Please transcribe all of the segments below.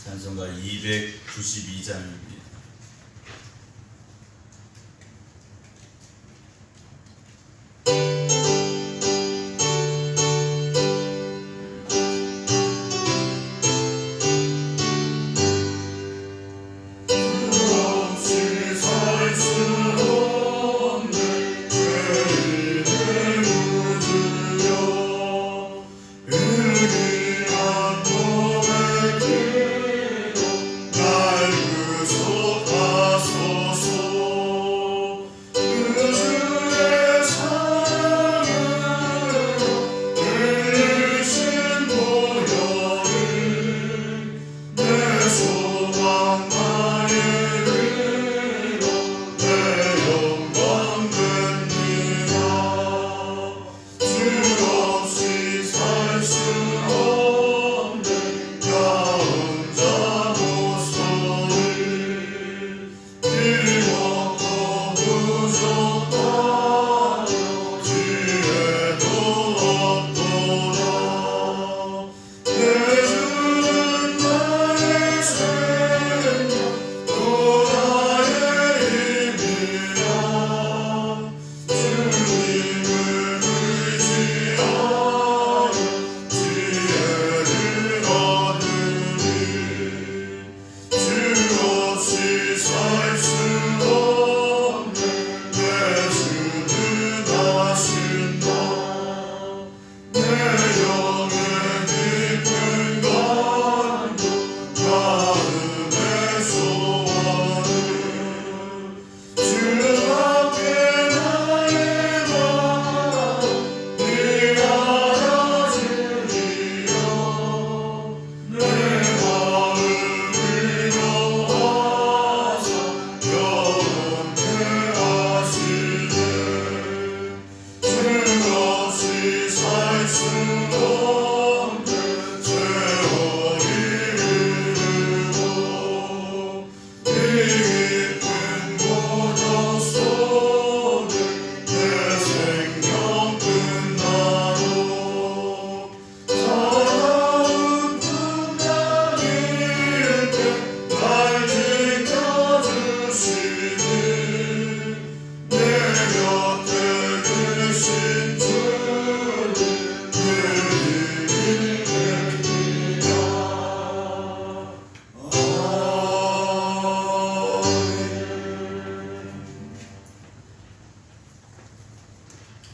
찬송가 292장입니다.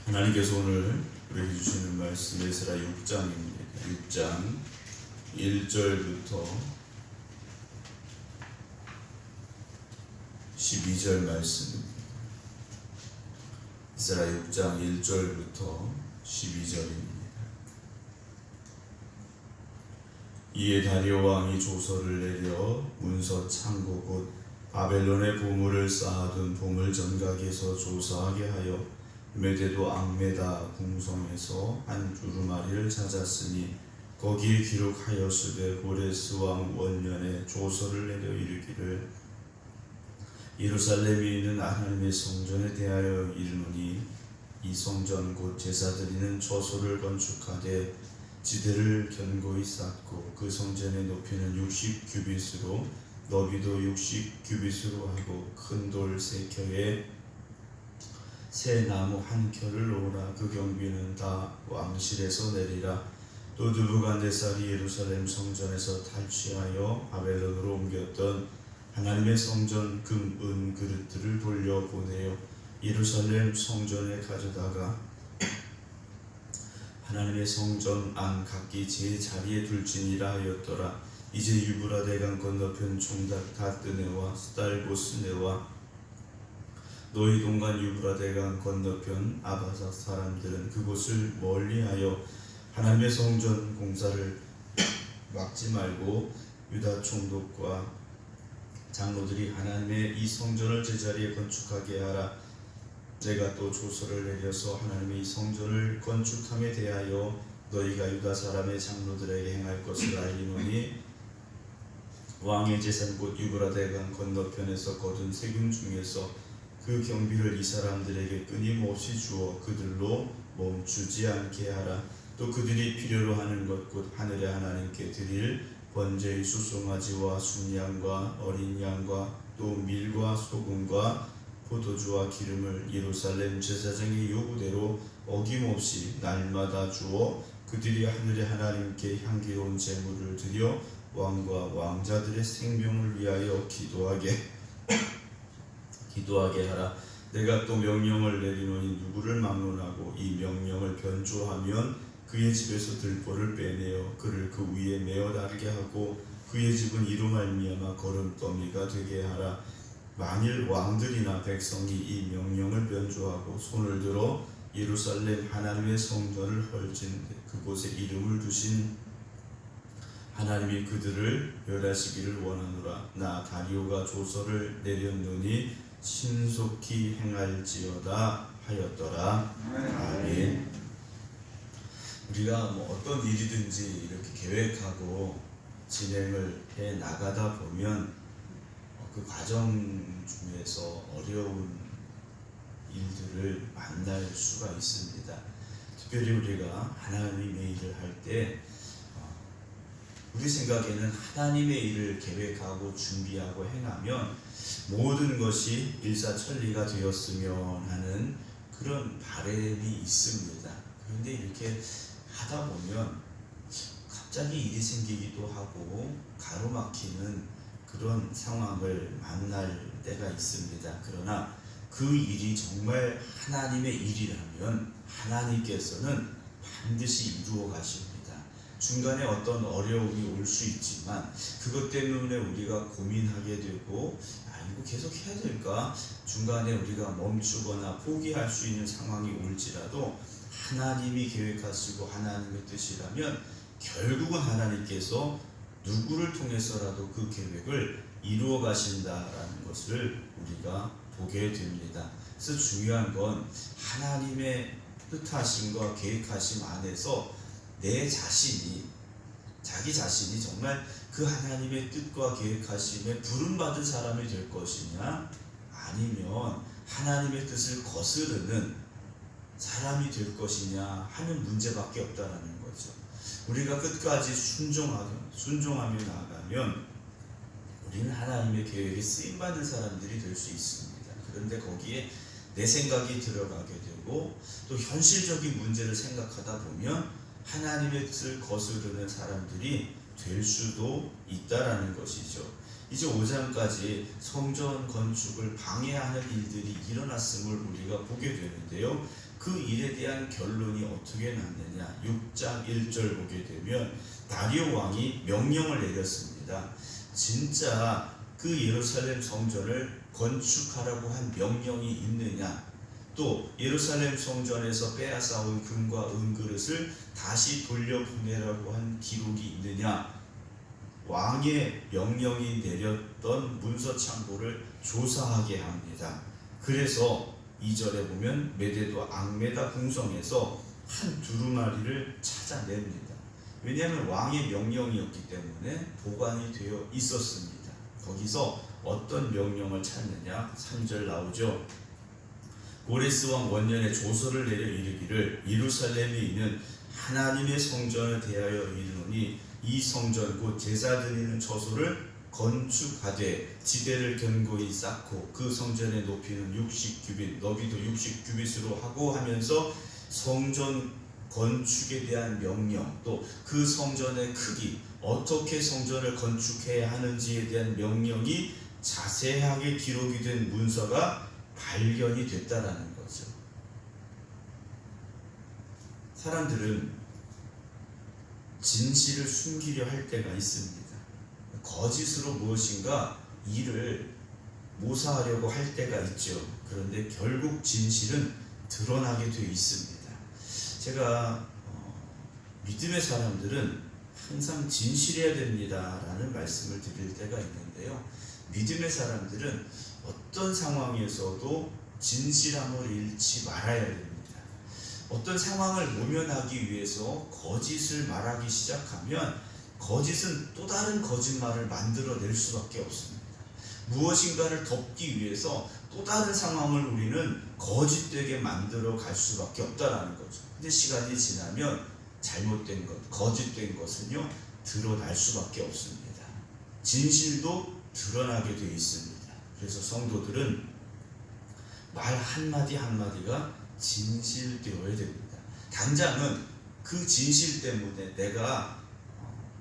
하나님께서 오늘 우리에게 주시는 말씀 에스라 6장입니다. 6장 1절부터 12절 말씀입니다. 에스라 6장 1절부터 12절입니다. 이에 다리오 왕이 조서를 내려 문서 창고 곧 바벨론의 보물을 쌓아둔 보물 전각에서 조사하게 하여 메데도 앙메다 궁성에서 한 두루마리를 찾았으니 거기에 기록하였으되 고레스 왕 원년에 조서를 내려 이르기를 예루살렘에 있는 하나님의 성전에 대하여 이르노니 이 성전 곧 제사 드리는 처소를 건축하되 지대를 견고히 쌓고 그 성전의 높이는 60규빗으로 너비도 60규빗으로 하고 큰 돌 3켜에 새 나무 한 켜를 놓으라. 그 경비는 다 왕실에서 내리라. 또 느부갓네살이 예루살렘 성전에서 탈취하여 바벨론으로 옮겼던 하나님의 성전 금, 은 그릇들을 돌려보내어 예루살렘 성전에 가져다가 하나님의 성전 안 각기 제 자리에 둘지니라 하였더라. 이제 유브라데강 건너편 총닭 다뜨네와 스달보스네와 너희 동간 유브라데강 건너편 아바사 사람들은 그곳을 멀리하여 하나님의 성전 공사를 막지 말고 유다 총독과 장로들이 하나님의 이 성전을 제자리에 건축하게 하라. 내가 또 조서를 내려서 하나님의 이 성전을 건축함에 대하여 너희가 유다 사람의 장로들에게 행할 것을 알리노니 왕의 재산 곧 유브라데강 건너편에서 거둔 세금 중에서 그 경비를 이 사람들에게 끊임없이 주어 그들로 멈추지 않게 하라. 또 그들이 필요로 하는 것 곧 하늘의 하나님께 드릴 번제의 수송아지와 순양과 어린 양과 또 밀과 소금과 포도주와 기름을 예루살렘 제사장의 요구대로 어김없이 날마다 주어 그들이 하늘의 하나님께 향기로운 제물을 드려 왕과 왕자들의 생명을 위하여 기도하게 하라. 내가 또 명령을 내리노니 누구를 막론하고 이 명령을 변조하면 그의 집에서 들보를 빼내어 그를 그 위에 메어 달게 하고 그의 집은 이로 말미암아 거름더미가 되게 하라. 만일 왕들이나 백성이 이 명령을 변조하고 손을 들어 예루살렘 하나님의 성전을 헐진 그곳에 이름을 두신 하나님이 그들을 멸하시기를 원하노라. 나 다리오가 조서를 내렸노니 신속히 행할지어다 하였더라. 아멘. 우리가 어떤 일이든지 이렇게 계획하고 진행을 해 나가다 보면 그 과정 중에서 어려운 일들을 만날 수가 있습니다. 특별히 우리가 하나님의 일을 할 때 우리 생각에는 하나님의 일을 계획하고 준비하고 행하면 모든 것이 일사천리가 되었으면 하는 그런 바람이 있습니다. 그런데 이렇게 하다 보면 갑자기 일이 생기기도 하고 가로막히는 그런 상황을 만날 때가 있습니다. 그러나 그 일이 정말 하나님의 일이라면 하나님께서는 반드시 이루어 가십니다. 중간에 어떤 어려움이 올 수 있지만 그것 때문에 우리가 고민하게 되고 이거 계속 해야 될까? 중간에 우리가 멈추거나 포기할 수 있는 상황이 올지라도 하나님이 계획하시고 하나님의 뜻이라면 결국은 하나님께서 누구를 통해서라도 그 계획을 이루어 가신다라는 것을 우리가 보게 됩니다. 그래서 중요한 건 하나님의 뜻하심과 계획하심 안에서 내 자신이 자기 자신이 정말 그 하나님의 뜻과 계획하심에 부름받은 사람이 될 것이냐 아니면 하나님의 뜻을 거스르는 사람이 될 것이냐 하는 문제밖에 없다라는 거죠. 우리가 끝까지 순종하며 나아가면 우리는 하나님의 계획에 쓰임받는 사람들이 될 수 있습니다. 그런데 거기에 내 생각이 들어가게 되고 또 현실적인 문제를 생각하다 보면 하나님의 뜻을 거스르는 사람들이 될 수도 있다라는 것이죠. 이제 5장까지 성전 건축을 방해하는 일들이 일어났음을 우리가 보게 되는데요. 그 일에 대한 결론이 어떻게 났느냐. 6장 1절 보게 되면 다리오 왕이 명령을 내렸습니다. 진짜 그 예루살렘 성전을 건축하라고 한 명령이 있느냐, 또 예루살렘 성전에서 빼앗아온 금과 은그릇을 다시 돌려보내라고 한 기록이 있느냐, 왕의 명령이 내렸던 문서 창고를 조사하게 합니다. 그래서 2절에 보면 메데도 앙메다 궁성에서 한 두루마리를 찾아냅니다. 왜냐하면 왕의 명령이었기 때문에 보관이 되어 있었습니다. 거기서 어떤 명령을 찾느냐, 3절 나오죠. 고레스 왕 원년에 조서를 내려 이르기를 예루살렘에 있는 하나님의 성전을 대하여 이르노니 이 성전 곧 제사 드리는 처소를 건축하되 지대를 견고히 쌓고 그 성전의 높이는 60규빗 너비도 60규빗으로 하고 하면서 성전 건축에 대한 명령, 또 그 성전의 크기, 어떻게 성전을 건축해야 하는지에 대한 명령이 자세하게 기록이 된 문서가 발견이 됐다라는 거죠. 사람들은 진실을 숨기려 할 때가 있습니다. 거짓으로 무엇인가 일을 모사하려고 할 때가 있죠. 그런데 결국 진실은 드러나게 되어 있습니다. 제가 믿음의 사람들은 항상 진실해야 됩니다 라는 말씀을 드릴 때가 있는데요. 믿음의 사람들은 어떤 상황에서도 진실함을 잃지 말아야 됩니다. 어떤 상황을 모면하기 위해서 거짓을 말하기 시작하면 거짓은 또 다른 거짓말을 만들어낼 수밖에 없습니다. 무엇인가를 덮기 위해서 또 다른 상황을 우리는 거짓되게 만들어 갈 수밖에 없다라는 거죠. 근데 시간이 지나면 잘못된 것, 거짓된 것은요 드러날 수밖에 없습니다. 진실도 드러나게 되어 있습니다. 그래서 성도들은 말 한마디 한마디가 진실되어야 됩니다. 당장은 그 진실 때문에 내가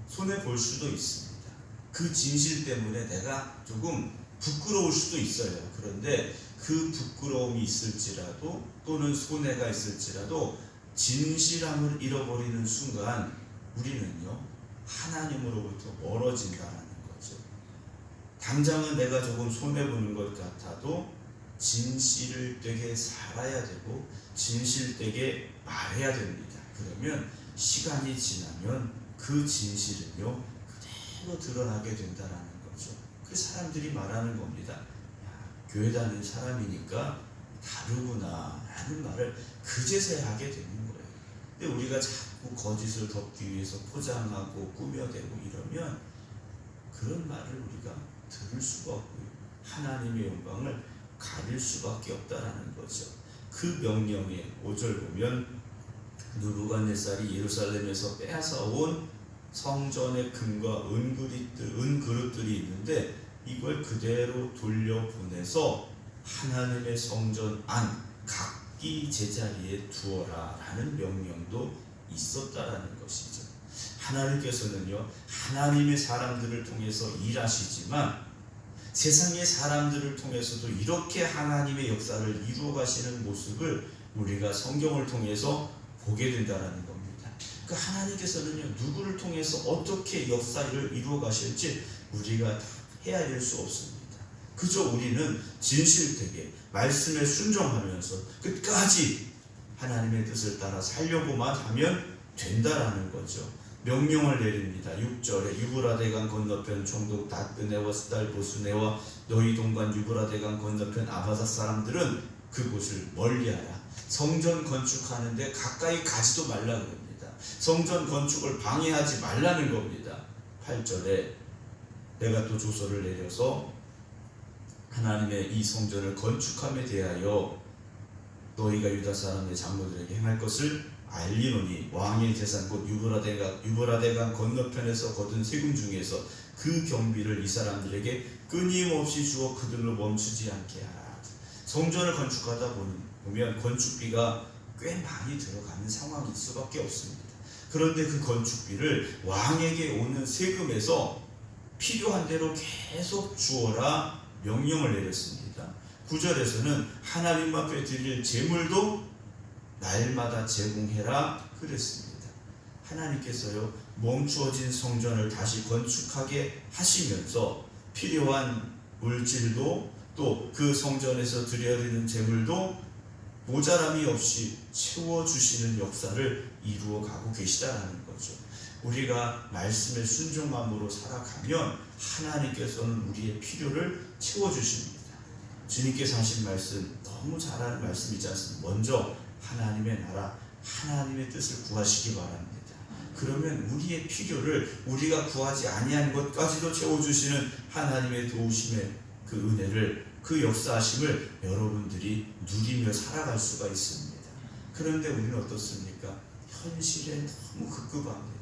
손해볼 수도 있습니다. 그 진실 때문에 내가 조금 부끄러울 수도 있어요. 그런데 그 부끄러움이 있을지라도 또는 손해가 있을지라도 진실함을 잃어버리는 순간 우리는요 하나님으로부터 멀어진다는 거죠. 당장은 내가 조금 손해보는 것 같아도 진실되게 살아야 되고 진실되게 말해야 됩니다. 그러면 시간이 지나면 그 진실은요 그대로 드러나게 된다는 거죠. 그 사람들이 말하는 겁니다. 야, 교회 다니는 사람이니까 다르구나 라는 말을 그제서야 하게 되는 거예요. 근데 우리가 자꾸 거짓을 덮기 위해서 포장하고 꾸며대고 이러면 그런 말을 우리가 들을 수가 없고요. 하나님의 영광을 가릴 수밖에 없다라는 거죠. 그 명령의 5절 보면 느부갓네살이 예루살렘에서 빼앗아온 성전의 금과 은그릇들이 있는데 이걸 그대로 돌려보내서 하나님의 성전 안 각기 제자리에 두어라 라는 명령도 있었다라는 것이죠. 하나님께서는요 하나님의 사람들을 통해서 일하시지만 세상의 사람들을 통해서도 이렇게 하나님의 역사를 이루어 가시는 모습을 우리가 성경을 통해서 보게 된다는 겁니다. 그 하나님께서는요 누구를 통해서 어떻게 역사를 이루어 가실지 우리가 헤아릴 수 없습니다. 그저 우리는 진실되게 말씀에 순종하면서 끝까지 하나님의 뜻을 따라 살려고만 하면 된다라는 거죠. 명령을 내립니다. 6절에 유브라데강 건너편 총독 다뜨네와 스달보스네와 너희 동관 유브라데강 건너편 아바사 사람들은 그곳을 멀리하라. 성전 건축하는데 가까이 가지도 말라 그럽니다. 성전 건축을 방해하지 말라는 겁니다. 8절에 내가 또 조서를 내려서 하나님의 이 성전을 건축함에 대하여 너희가 유다 사람의 장로들에게 행할 것을 알리노니 왕의 재산 곧 유브라데강 건너편에서 거둔 세금 중에서 그 경비를 이 사람들에게 끊임없이 주어 그들로 멈추지 않게 하라. 성전을 건축하다 보면 건축비가 꽤 많이 들어가는 상황일 수밖에 없습니다. 그런데 그 건축비를 왕에게 오는 세금에서 필요한 대로 계속 주어라 명령을 내렸습니다. 9절에서는 하나님 앞에 드릴 제물도 날마다 제공해라 그랬습니다. 하나님께서요 멈추어진 성전을 다시 건축하게 하시면서 필요한 물질도 또 그 성전에서 드려지는 제물도 모자람이 없이 채워주시는 역사를 이루어 가고 계시다라는 거죠. 우리가 말씀에 순종함으로 살아가면 하나님께서는 우리의 필요를 채워주십니다. 주님께서 하신 말씀 너무 잘하는 말씀이지 않습니까? 먼저 하나님의 나라, 하나님의 뜻을 구하시기 바랍니다. 그러면 우리의 필요를 우리가 구하지 아니한 것까지도 채워주시는 하나님의 도우심의 그 은혜를, 그 역사하심을 여러분들이 누리며 살아갈 수가 있습니다. 그런데 우리는 어떻습니까? 현실에 너무 급급합니다.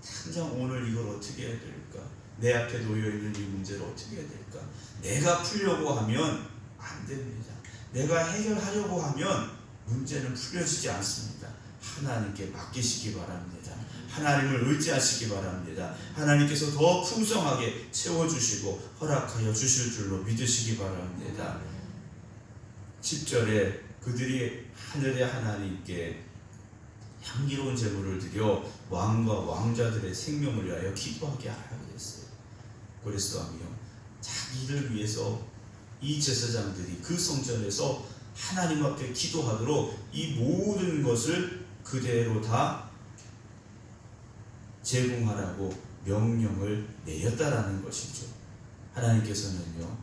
당장 오늘 이걸 어떻게 해야 될까? 내 앞에 놓여있는 이 문제를 어떻게 해야 될까? 내가 풀려고 하면 안 됩니다. 내가 해결하려고 하면 문제는 풀려지지 않습니다. 하나님께 맡기시기 바랍니다. 하나님을 의지하시기 바랍니다. 하나님께서 더 풍성하게 채워주시고 허락하여 주실 줄로 믿으시기 바랍니다. 10절에 그들이 하늘의 하나님께 향기로운 제물을 드려 왕과 왕자들의 생명을 위하여 기도하게 하라고 했어요. 고레스 왕이요 자기를 위해서 이 제사장들이 그 성전에서 하나님 앞에 기도하도록 이 모든 것을 그대로 다 제공하라고 명령을 내렸다라는 것이죠. 하나님께서는요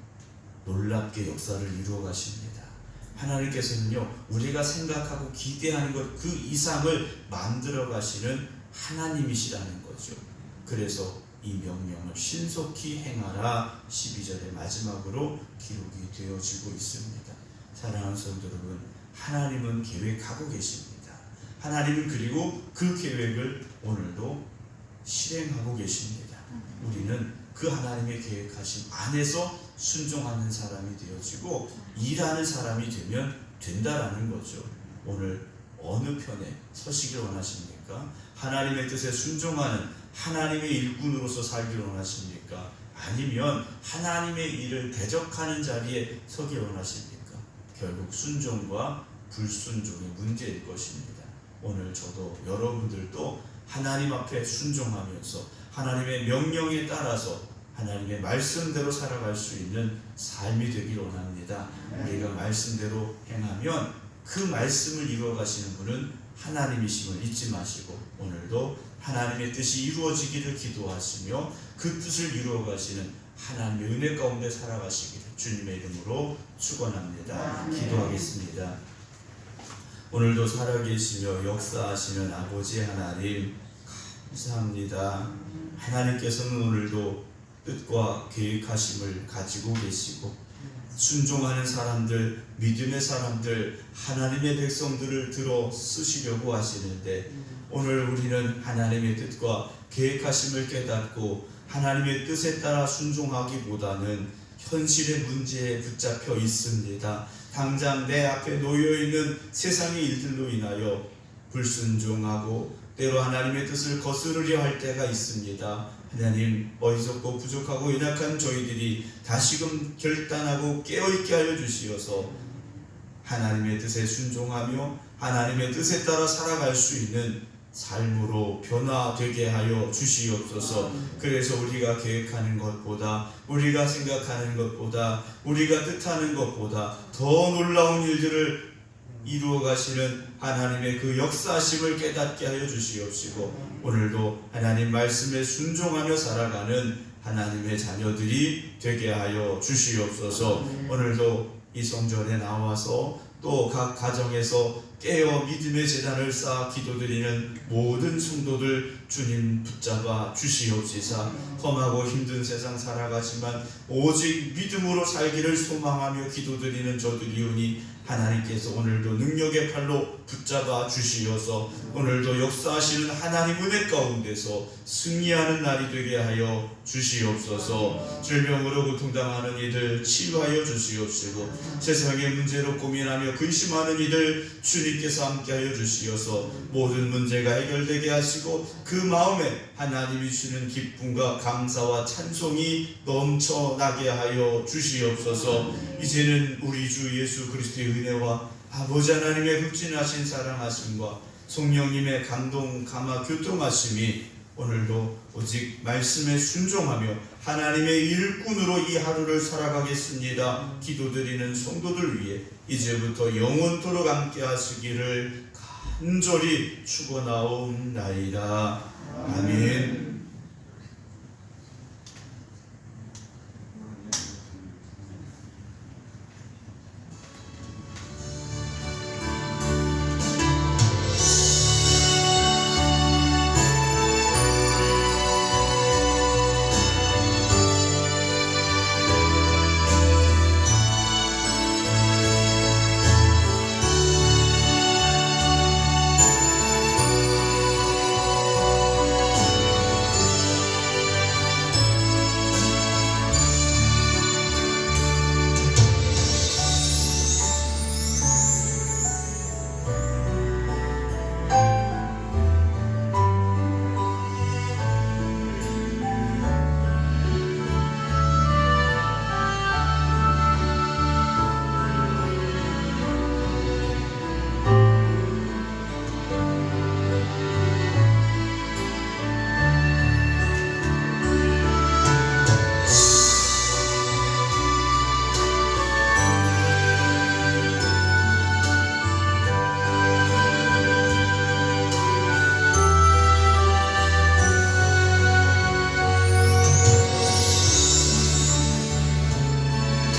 놀랍게 역사를 이루어 가십니다. 하나님께서는요 우리가 생각하고 기대하는 것 그 이상을 만들어 가시는 하나님이시라는 거죠. 그래서 이 명령을 신속히 행하라 12절의 마지막으로 기록이 되어지고 있습니다. 사랑하는 성도 여러분, 하나님은 계획하고 계십니다. 하나님은 그리고 그 계획을 오늘도 실행하고 계십니다. 우리는 그 하나님의 계획하심 안에서 순종하는 사람이 되어지고 일하는 사람이 되면 된다라는 거죠. 오늘 어느 편에 서시길 원하십니까? 하나님의 뜻에 순종하는 하나님의 일꾼으로서 살기를 원하십니까? 아니면 하나님의 일을 대적하는 자리에 서기 원하십니까? 결국 순종과 불순종의 문제일 것입니다. 오늘 저도 여러분들도 하나님 앞에 순종하면서 하나님의 명령에 따라서 하나님의 말씀대로 살아갈 수 있는 삶이 되길 원합니다. 우리가 말씀대로 행하면 그 말씀을 이루어가시는 분은 하나님이심을 잊지 마시고 오늘도 하나님의 뜻이 이루어지기를 기도하시며 그 뜻을 이루어가시는 하나님의 은혜 가운데 살아가시기를 주님의 이름으로 축원합니다. 기도하겠습니다. 오늘도 살아계시며 역사하시는 아버지 하나님 감사합니다. 하나님께서는 오늘도 뜻과 계획하심을 가지고 계시고 순종하는 사람들, 믿음의 사람들, 하나님의 백성들을 들어 쓰시려고 하시는데 오늘 우리는 하나님의 뜻과 계획하심을 깨닫고 하나님의 뜻에 따라 순종하기보다는 현실의 문제에 붙잡혀 있습니다. 당장 내 앞에 놓여있는 세상의 일들로 인하여 불순종하고 때로 하나님의 뜻을 거스르려 할 때가 있습니다. 하나님, 어리석고 부족하고 연약한 저희들이 다시금 결단하고 깨어있게 하여 주시어서 하나님의 뜻에 순종하며 하나님의 뜻에 따라 살아갈 수 있는 삶으로 변화되게 하여 주시옵소서. 그래서 우리가 계획하는 것보다, 우리가 생각하는 것보다, 우리가 뜻하는 것보다 더 놀라운 일들을 이루어 가시는 하나님의 그 역사심을 깨닫게 하여 주시옵시고 오늘도 하나님 말씀에 순종하며 살아가는 하나님의 자녀들이 되게 하여 주시옵소서. 오늘도 이 성전에 나와서 또 각 가정에서 깨어 믿음의 제단을 쌓아 기도드리는 모든 성도들 주님 붙잡아 주시옵시사. 험하고 힘든 세상 살아가지만 오직 믿음으로 살기를 소망하며 기도드리는 저들이오니 하나님께서 오늘도 능력의 팔로 붙잡아 주시어서 오늘도 역사하시는 하나님 은혜 가운데서 승리하는 날이 되게 하여 주시옵소서. 질병으로 고통당하는 이들 치유하여 주시옵시고 세상의 문제로 고민하며 근심하는 이들 주님께서 함께하여 주시어서 모든 문제가 해결되게 하시고 그 마음에 하나님이 주시는 기쁨과 감사와 찬송이 넘쳐나게 하여 주시옵소서. 이제는 우리 주 예수 그리스도의 은혜와 아버지 하나님의 극진하신 사랑하심과 성령님의 감동 감화 교통하심이 오늘도 오직 말씀에 순종하며 하나님의 일꾼으로 이 하루를 살아가겠습니다. 기도드리는 성도들 위해 이제부터 영원토록 함께 하시기를 간절히 축원하옵나이다. 아멘.